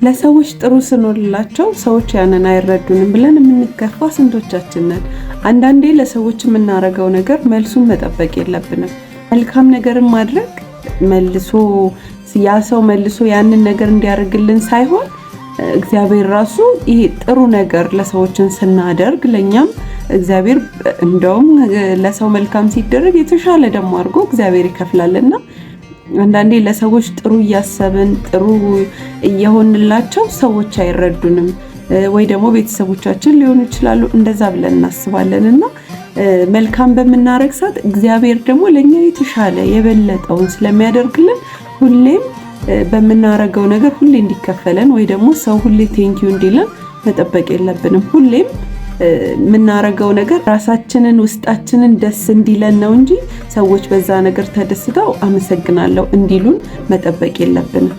ለሰዎች ጥሩ ስንሆንላቸው ሰዎች ያንን አይረዱንም ብለን የምንከፋ ስንቶቻችን ነን? አንዳንዴ ለሰዎች የምናረገው ነገር መልሱን መጠበቅ የለብንም። መልካም ነገርን ማድረግ መልሶ ያ ሰው መልሶ ያንን ነገር እንዲያደርግልን ሳይሆን እግዚአብሔር ራሱ ይሄ ጥሩ ነገር ለሰዎችን ስናደርግ ለኛም እግዚአብሔር እንደውም ለሰው መልካም ሲደረግ የተሻለ ደግሞ አድርጎ እግዚአብሔር ይከፍላልና አንዳንዴ ለሰዎች ጥሩ እያሰብን ጥሩ እየሆንላቸው ሰዎች አይረዱንም ወይ ደግሞ ቤተሰቦቻችን ሊሆኑ ይችላሉ እንደዛ ብለን እናስባለንና መልካም በመናረግ ሰዓት እግዚአብሔር ደግሞ ለኛ የተሻለ የበለጠውን ስለሚያደርግልን ሁሌም በመናረገው ነገር ሁሌ እንዲከፈለን ወይ ደግሞ ሰው ሁሌ ቴንኪው እንዲለን መጠበቅ የለብንም። ሁሌም የምናረገው ነገር ራሳችንን ውስጣችንን ደስ እንዲለን ነው እንጂ ሰዎች በዛ ነገር ተደስተው አመሰግናለሁ እንዲሉን መጠበቅ የለብንም።